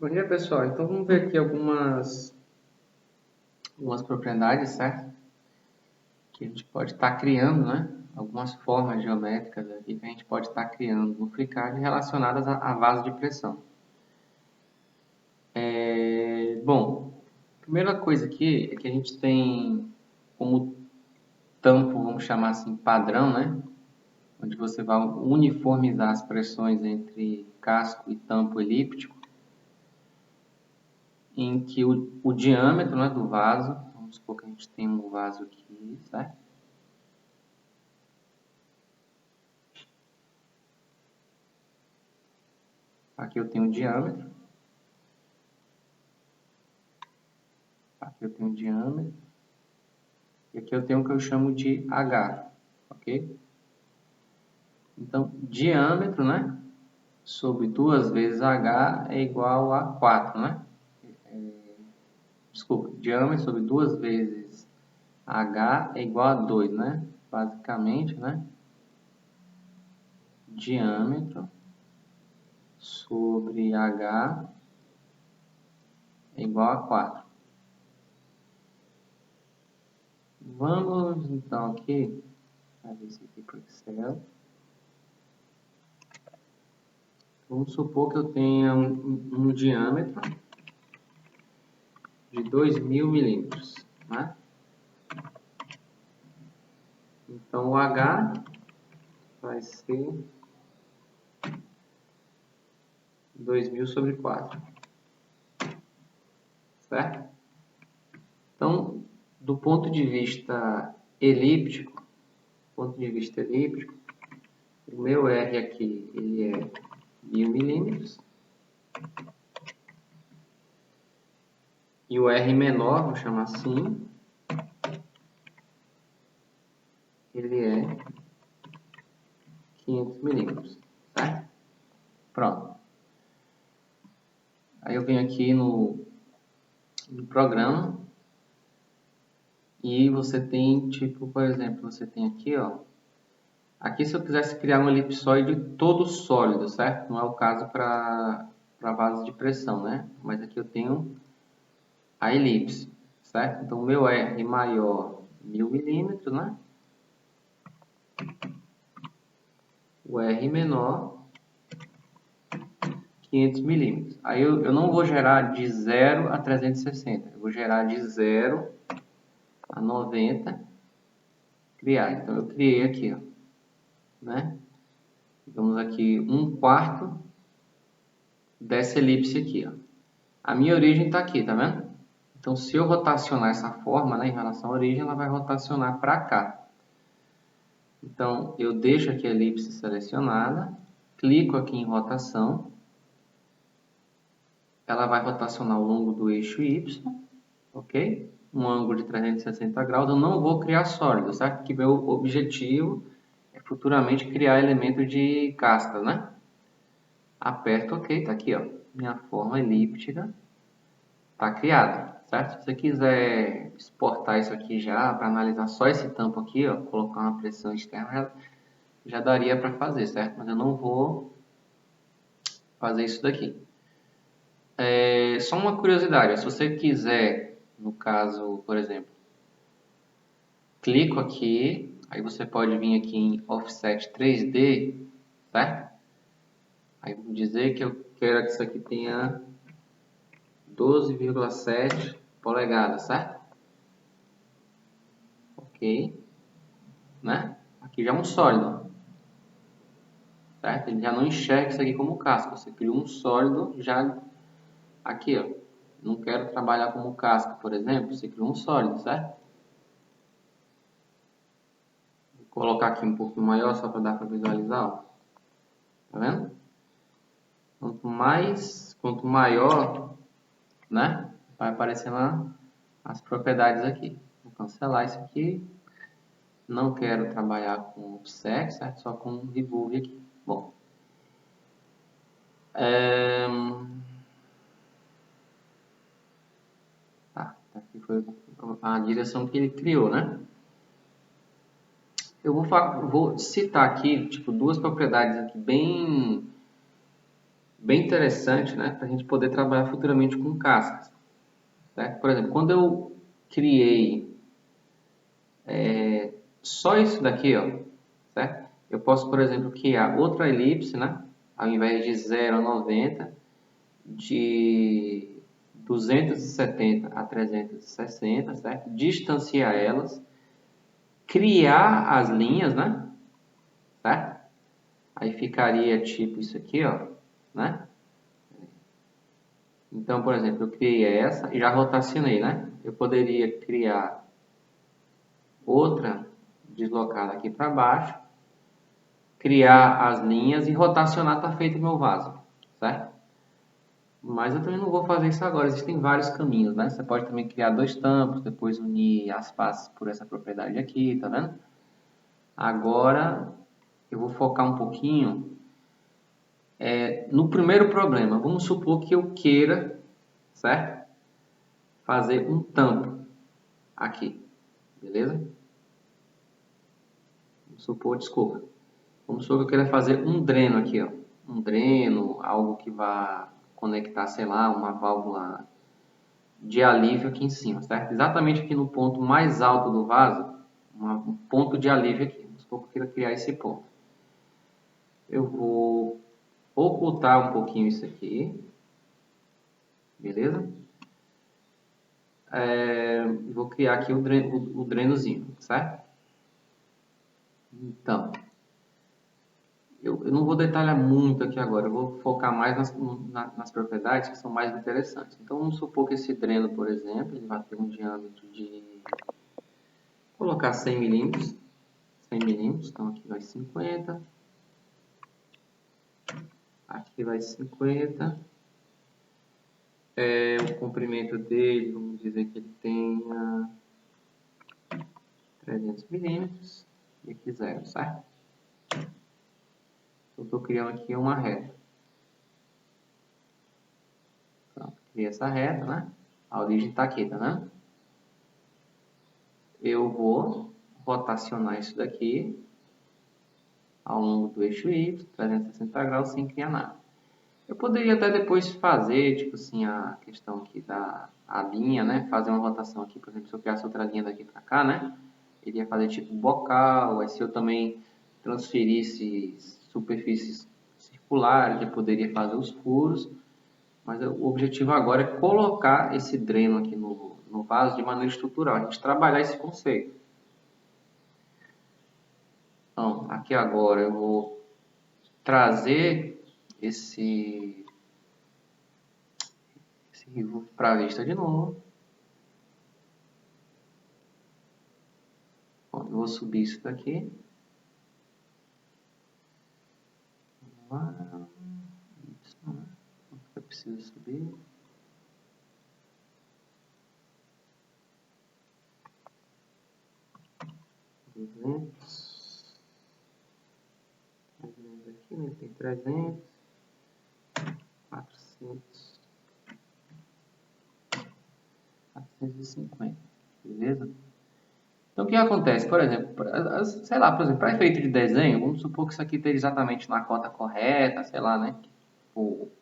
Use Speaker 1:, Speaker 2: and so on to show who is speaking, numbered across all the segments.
Speaker 1: Bom dia, pessoal. Então vamos ver aqui algumas propriedades, certo? Que a gente pode estar criando, né? Algumas formas geométricas aqui que a gente pode estar criando no FreeCAD relacionadas a vaso de pressão. Bom, a primeira coisa aqui é que a gente tem como tampo, vamos chamar assim, padrão, né? Onde você vai uniformizar as pressões entre casco e tampo elíptico, em que o diâmetro, né, do vaso, vamos supor que a gente tem um vaso aqui, certo? Aqui eu tenho o diâmetro. Aqui eu tenho o diâmetro. E aqui eu tenho o que eu chamo de H. Ok? Então, diâmetro, né? Sobre 2 vezes H é igual a 4, né? Desculpa, diâmetro sobre 2 vezes H é igual a 2, né? Basicamente, né? Diâmetro sobre H é igual a 4. Vamos então aqui, fazer isso aqui para o Excel. Vamos supor que eu tenha um diâmetro de 2.000 milímetros, né? Então o H vai ser 2.000 sobre 4, certo? Então, do ponto de vista elíptico, o meu R aqui ele é 1.000 milímetros e o R menor, vou chamar assim, ele é 500 milímetros, certo? Pronto. Aí eu venho aqui no programa e você tem, tipo, por exemplo, você tem aqui, ó. Aqui se eu quisesse criar um elipsoide todo sólido, certo? Não é o caso para vasos de pressão, né? Mas aqui eu tenho a elipse, certo? Então o meu R maior 1.000 milímetros, né? O R menor 500 milímetros. Aí eu não vou gerar de 0 a 360, eu vou gerar de 0 a 90, criar. Então eu criei aqui, ó, né? Digamos aqui 1/4 dessa elipse aqui, ó. A minha origem está aqui, tá vendo? Então se eu rotacionar essa forma, né, em relação à origem, ela vai rotacionar para cá. Então eu deixo aqui a elipse selecionada, clico aqui em rotação, ela vai rotacionar ao longo do eixo Y, ok? Um ângulo de 360 graus, eu não vou criar sólido, certo? Que meu objetivo é futuramente criar elemento de casca, né? Aperto OK, tá aqui, ó. Minha forma elíptica tá criada, certo? Se você quiser exportar isso aqui já, para analisar só esse tampo aqui, ó, colocar uma pressão externa, já daria para fazer, certo? Mas eu não vou fazer isso daqui. Só uma curiosidade, se você quiser, no caso, por exemplo, clico aqui, aí você pode vir aqui em Offset 3D, certo? Aí vou dizer que eu quero que isso aqui tenha 12,7 polegadas, certo? Ok, né? Aqui já é um sólido, certo? Ele já não enxerga isso aqui como casca. Você criou um sólido já aqui, ó. Não quero trabalhar como casca, por exemplo. Você criou um sólido, certo? Vou colocar aqui um pouquinho maior só para dar para visualizar, ó. Tá vendo? Quanto maior, né? Vai aparecendo as propriedades aqui. Vou cancelar isso aqui. Não quero trabalhar com offset, certo? Só com remove aqui. Bom. Tá, aqui foi a direção que ele criou, né? Eu vou citar aqui, tipo, duas propriedades aqui bem bem interessante, né, para a gente poder trabalhar futuramente com cascas, certo? Por exemplo, quando eu criei só isso daqui, ó, certo? Eu posso, por exemplo, criar outra elipse, né? Ao invés de 0 a 90, de 270 a 360, certo? Distanciar elas, criar as linhas, né? Certo? Aí ficaria tipo isso aqui, ó, né? Então, por exemplo, eu criei essa e já rotacionei, né? Eu poderia criar outra deslocada aqui para baixo, criar as linhas e rotacionar, está feito o meu vaso, certo? Mas eu também não vou fazer isso agora, existem vários caminhos, né? Você pode também criar dois tampos, depois unir as faces por essa propriedade aqui, tá vendo? Agora eu vou focar um pouquinho no primeiro problema. Vamos supor que eu queira, certo? Fazer um tampo aqui, beleza? Vamos supor, desculpa. Vamos supor que eu queira fazer um dreno aqui, ó. Um dreno, algo que vá conectar, sei lá, uma válvula de alívio aqui em cima, certo? Exatamente aqui no ponto mais alto do vaso, um ponto de alívio aqui. Vamos supor que eu queira criar esse ponto. Eu vou ocultar um pouquinho isso aqui, beleza? Vou criar aqui o drenozinho, certo? Então, eu não vou detalhar muito aqui agora, eu vou focar mais nas propriedades que são mais interessantes. Então, vamos supor que esse dreno, por exemplo, ele vai ter um diâmetro de, vou colocar 100 milímetros, 100 milímetros, então aqui vai 50, aqui vai 50, o comprimento dele, vamos dizer que ele tenha 300 milímetros, e aqui 0, certo? Eu estou criando aqui uma reta. Pronto, criei essa reta, né? A origem está aqui, tá vendo? Eu vou rotacionar isso daqui ao longo do eixo Y, 360 graus, sem criar nada. Eu poderia até depois fazer, tipo assim, a questão aqui da linha, né? Fazer uma rotação aqui, por exemplo, se eu criasse outra linha daqui para cá, né? Iria fazer tipo bocal, aí se eu também transferisse superfícies circulares, eu poderia fazer os furos, mas o objetivo agora é colocar esse dreno aqui no vaso de maneira estrutural, a gente trabalhar esse conceito. Então, aqui agora eu vou trazer esse rivo para a vista de novo. Bom, eu vou subir isso daqui. Eu preciso subir. Aqui, né? Tem 300, 400, 450, beleza? Então, o que acontece? Por exemplo, sei lá, por exemplo, para efeito de desenho, vamos supor que isso aqui esteja exatamente na cota correta, sei lá, né? Ou,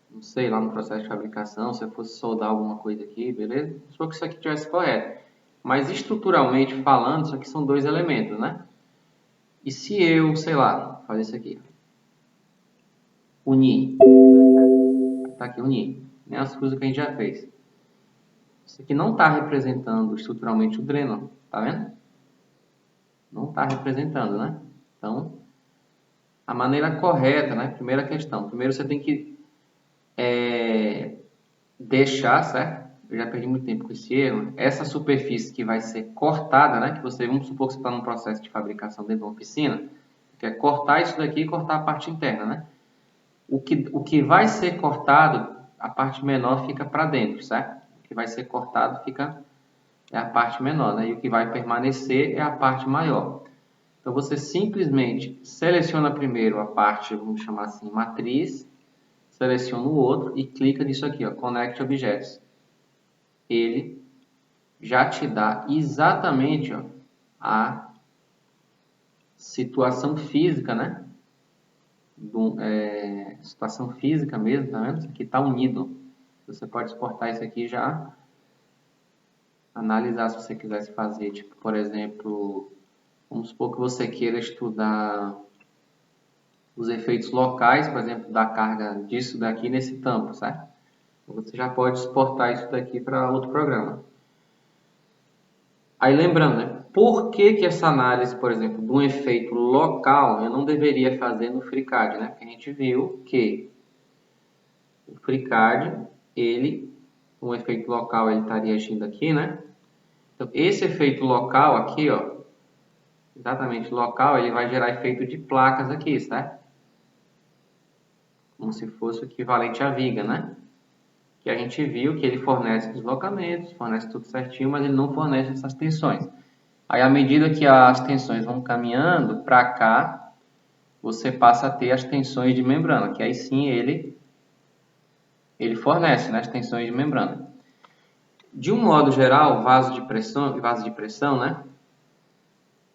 Speaker 1: não sei, lá no processo de fabricação, se eu fosse soldar alguma coisa aqui, beleza? Vamos supor que isso aqui estivesse correto. Mas estruturalmente falando, isso aqui são dois elementos, né? E se eu, sei lá, fazer isso aqui, unir, tá aqui, unir, né? As coisas que a gente já fez. Isso aqui não está representando estruturalmente o dreno, tá vendo? Não está representando, né? Então, a maneira correta, né? Primeira questão. Primeiro você tem que deixar, certo? Eu já perdi muito tempo com esse erro. Essa superfície que vai ser cortada, né? Que você, vamos supor que você está num processo de fabricação dentro de uma oficina, que é cortar isso daqui e cortar a parte interna, né? O que vai ser cortado, a parte menor fica para dentro, certo? O que vai ser cortado é a parte menor, né? E o que vai permanecer é a parte maior. Então, você simplesmente seleciona primeiro a parte, vamos chamar assim, matriz, seleciona o outro e clica nisso aqui, ó, Connect Objects. Ele já te dá exatamente, ó, a situação física, né, situação física mesmo, tá vendo? Isso aqui está unido. Você pode exportar isso aqui já, analisar se você quisesse fazer, tipo, por exemplo, vamos supor que você queira estudar os efeitos locais, por exemplo, da carga disso daqui nesse tampo, certo? Você já pode exportar isso daqui para outro programa. Aí lembrando, né? Por que essa análise, por exemplo, de um efeito local, eu não deveria fazer no FreeCAD, né? Porque a gente viu que o FreeCAD, um efeito local, ele estaria agindo aqui, né? Então, esse efeito local aqui, ó, exatamente local, ele vai gerar efeito de placas aqui, certo? Como se fosse o equivalente à viga, né? Que a gente viu que ele fornece deslocamentos, fornece tudo certinho, mas ele não fornece essas tensões. Aí, à medida que as tensões vão caminhando para cá, você passa a ter as tensões de membrana, que aí sim ele fornece, né, as tensões de membrana. De um modo geral, vaso de pressão, né,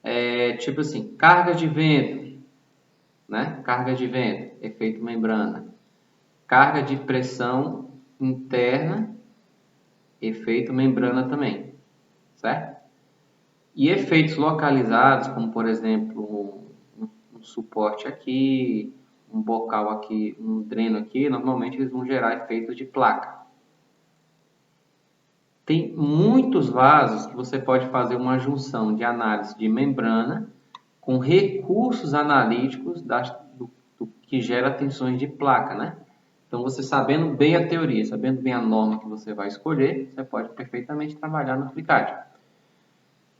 Speaker 1: é tipo assim, carga de vento, né, carga de vento, efeito membrana, carga de pressão interna, efeito membrana também, certo? E efeitos localizados, como por exemplo um suporte aqui, um bocal aqui, um dreno aqui, normalmente eles vão gerar efeitos de placa. Tem muitos vasos que você pode fazer uma junção de análise de membrana com recursos analíticos do que gera tensões de placa, né? Então, você sabendo bem a teoria, sabendo bem a norma que você vai escolher, você pode perfeitamente trabalhar no FreeCAD.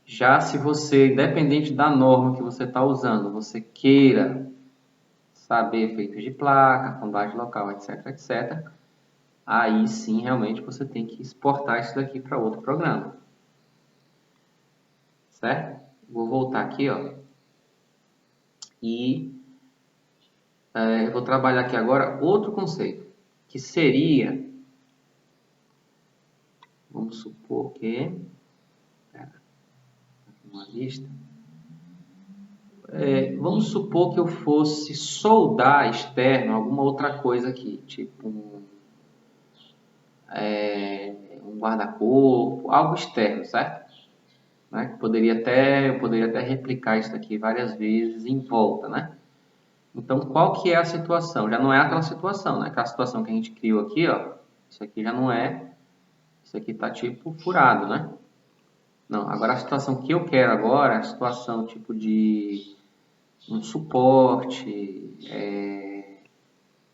Speaker 1: Já se você, independente da norma que você está usando, você queira saber efeitos de placa, sondagem local, etc, etc, aí sim, realmente, você tem que exportar isso daqui para outro programa. Certo? Vou voltar aqui, ó. E eu vou trabalhar aqui agora outro conceito, que seria, vamos supor que, uma lista, vamos supor que eu fosse soldar externo alguma outra coisa aqui, tipo um guarda-corpo, algo externo, certo? Né? Eu poderia até replicar isso aqui várias vezes em volta, né? Então, qual que é a situação? Já não é aquela situação, né? Aquela situação que a gente criou aqui, ó. Isso aqui já não é. Isso aqui tá tipo furado, né? Não, agora a situação que eu quero agora é a situação tipo de um suporte,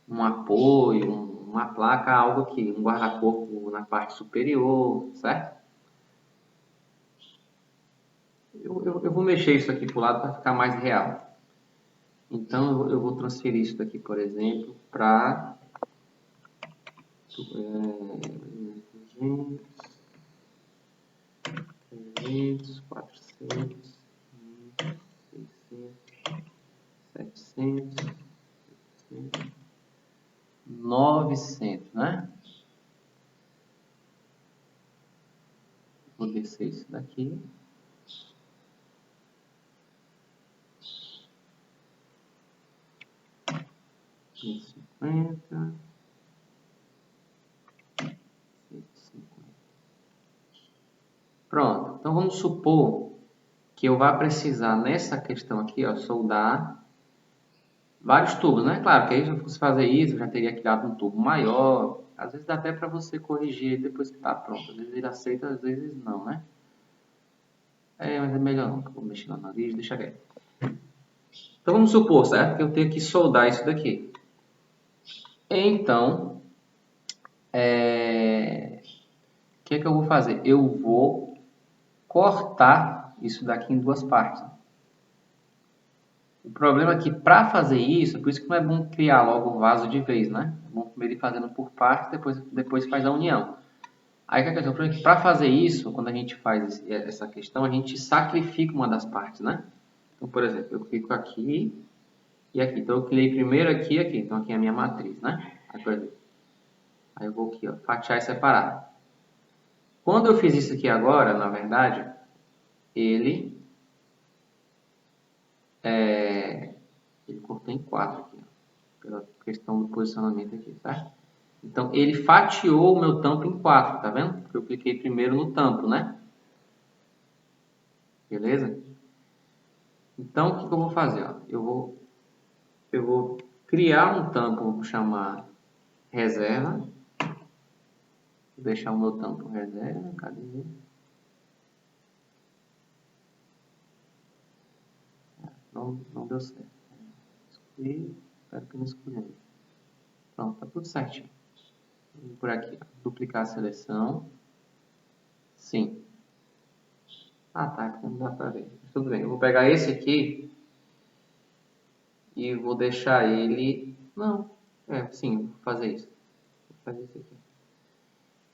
Speaker 1: um apoio, uma placa, algo aqui, um guarda-corpo na parte superior, certo? Eu vou mexer isso aqui para o lado para ficar mais real. Então, eu vou transferir isso daqui, por exemplo, para 300, 400, 600, 700, 900, né? Vou descer isso daqui. $150. Pronto. Então vamos supor que eu vá precisar nessa questão aqui, ó, soldar vários tubos, né? Claro que aí se eu fosse fazer isso, eu já teria criado um tubo maior. Às vezes dá até para você corrigir ele depois que está pronto. Às vezes ele aceita, às vezes não, né? Mas é melhor não, que eu vou mexer na nariz, deixa quieto. Então vamos supor, certo? Que eu tenho que soldar isso daqui. Então, o que é que eu vou fazer? Eu vou cortar isso daqui em duas partes. O problema é que para fazer isso, por isso que não é bom criar logo o vaso de vez, né? É bom primeiro ir fazendo por partes, depois faz a união. Aí o que acontece? O problema é que para fazer isso, quando a gente faz essa questão, a gente sacrifica uma das partes, né? Então, por exemplo, eu clico aqui e aqui. Então, eu cliquei primeiro aqui e aqui. Então, aqui é a minha matriz, né? Aí, por exemplo, aí eu vou aqui, ó, fatiar e separar. Quando eu fiz isso aqui agora, na verdade, ele cortou em 4 aqui. pela questão do posicionamento aqui, certo? Então, ele fatiou o meu tampo em 4, tá vendo? Porque eu cliquei primeiro no tampo, né? Beleza? Então, o que eu vou fazer? Ó? Eu vou criar um tampo, vou chamar reserva. Vou deixar o meu tampo reserva, cadê ele? Não deu certo. Escolhi, espero que não escolhi. Pronto, tá tudo certinho. Vou por aqui, ó. Duplicar a seleção. Sim. Ah, tá, aqui não dá pra ver. Tudo bem, eu vou pegar esse aqui e vou deixar ele... Não, sim, vou fazer isso. Vou fazer isso aqui.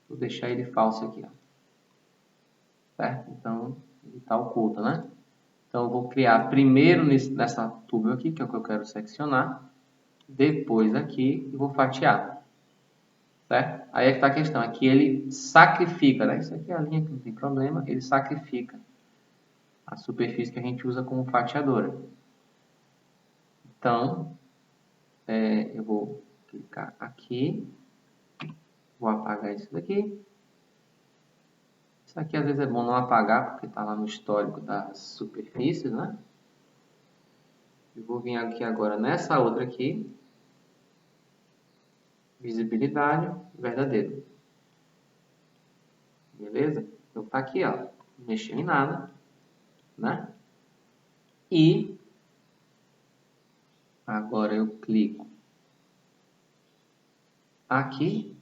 Speaker 1: Vou deixar ele falso aqui, ó. Certo? Então, ele está oculto, né? Então, eu vou criar primeiro nessa túbula aqui, que é o que eu quero seccionar. Depois aqui, e vou fatiar. Certo? Aí é que está a questão. Aqui ele sacrifica, né? Isso aqui é a linha que não tem problema. Ele sacrifica a superfície que a gente usa como fatiadora. Então, eu vou clicar aqui. Vou apagar isso daqui. Isso aqui às vezes é bom não apagar, porque está lá no histórico das superfícies, né? Eu vou vir aqui agora nessa outra aqui. Visibilidade, verdadeiro. Beleza? Então tá aqui, ó. Não mexeu em nada, né? E agora eu clico aqui.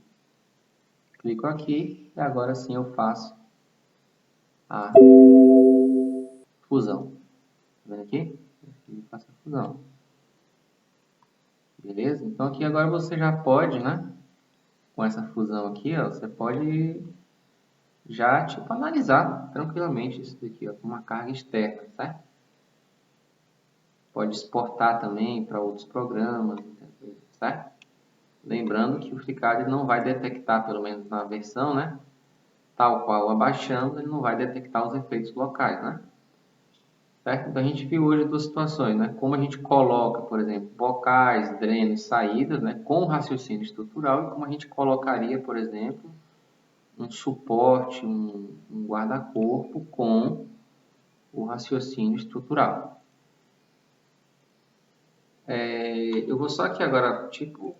Speaker 1: Clico aqui e agora sim eu faço a fusão. Tá vendo aqui? Eu faço a fusão. Beleza? Então aqui agora você já pode, né? Com essa fusão aqui, ó, você pode já tipo analisar tranquilamente isso daqui, ó, com uma carga externa, certo? Pode exportar também para outros programas, certo? Lembrando que o FreeCAD não vai detectar, pelo menos na versão, né? Tal qual abaixando, ele não vai detectar os efeitos locais, né? Certo? Então a gente viu hoje duas situações, né? Como a gente coloca, por exemplo, bocais, drenos, saídas, né? Com raciocínio estrutural e como a gente colocaria, por exemplo, um suporte, um guarda-corpo com o raciocínio estrutural. Eu vou só aqui agora, tipo,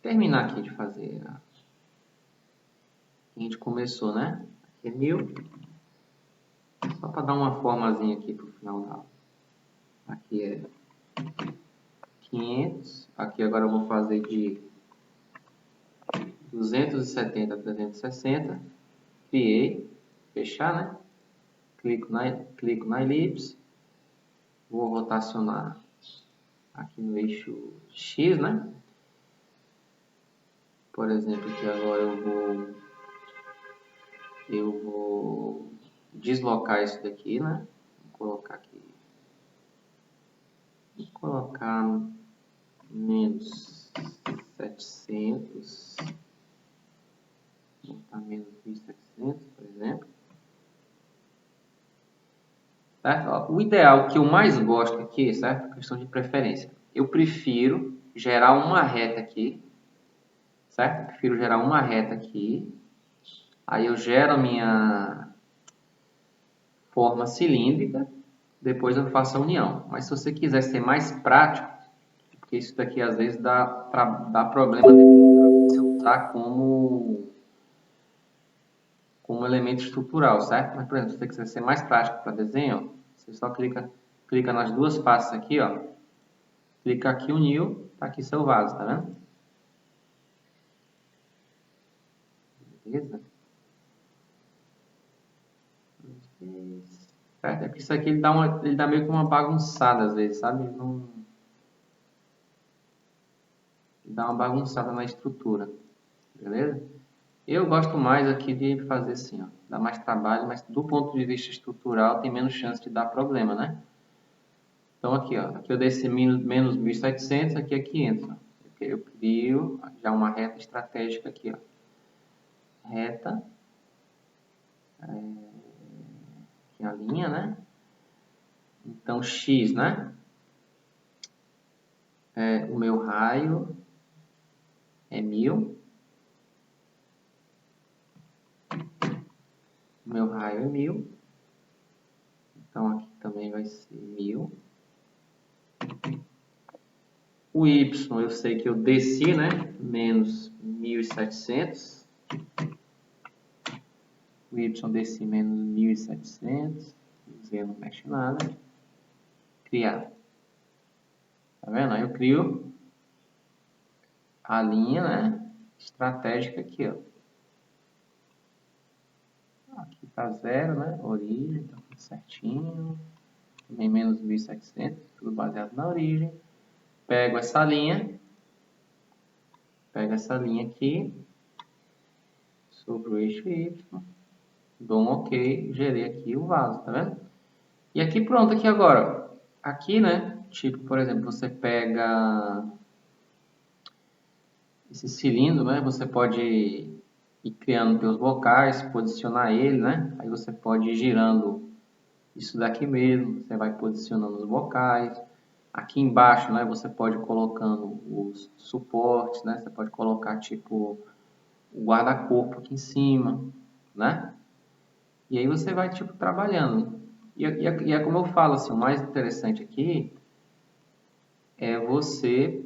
Speaker 1: terminar aqui de fazer a gente começou, né? Aqui é 1000. Só para dar uma formazinha aqui para o final da aula. Aqui é 500. Aqui agora eu vou fazer de 270 a 360. Criei. Fechar, né? Clico na elipse. Vou rotacionar aqui no eixo X, né? Por exemplo, aqui agora eu vou deslocar isso daqui, né? Vou colocar aqui. Vou colocar menos 700. Vou botar menos 1700, por exemplo. Certo? O ideal que eu mais gosto aqui, certo? Questão de preferência. Eu prefiro gerar uma reta aqui, certo? Prefiro gerar uma reta aqui. Aí eu gero a minha forma cilíndrica, depois eu faço a união. Mas se você quiser ser mais prático, porque isso daqui às vezes dá problema para você usar como elemento estrutural, certo? Mas, por exemplo, se você quiser ser mais prático para desenho, você só clica nas duas pastas aqui, ó. Clica aqui, uniu, tá aqui seu vaso, tá vendo? Beleza? Certo? É porque isso aqui ele dá meio que uma bagunçada às vezes, sabe? Ele dá uma bagunçada na estrutura, beleza? Eu gosto mais aqui de fazer assim, ó. Dá mais trabalho, mas do ponto de vista estrutural tem menos chance de dar problema, né? Então aqui, ó. Aqui eu desci menos 1700, aqui é 500, ó. Eu crio já uma reta estratégica aqui, ó. Reta. Aqui a linha, né? Então X, né? o meu raio é 1000. O meu raio é 1000. Então, aqui também vai ser 1000. O y, eu sei que eu desci, né? Menos 1700. O y desci menos 1700. O z não mexe nada. Criar. Tá vendo? Aí eu crio a linha, né? Estratégica aqui, ó. Aqui tá 0, né? Origem, tá tudo certinho. Também menos 1700, tudo baseado na origem. Pego essa linha aqui sobre o eixo Y, dou um OK, gerei aqui o vaso, tá vendo? E aqui pronto, aqui agora, ó. Aqui, né, tipo, por exemplo, você pega esse cilindro, né, você pode ir criando teus bocais, posicionar ele, né, aí você pode ir girando isso daqui mesmo, você vai posicionando os bocais. Aqui embaixo, né, você pode ir colocando os suportes, né, você pode colocar tipo o guarda-corpo aqui em cima, né? E aí você vai tipo trabalhando. E é como eu falo assim, o mais interessante aqui é você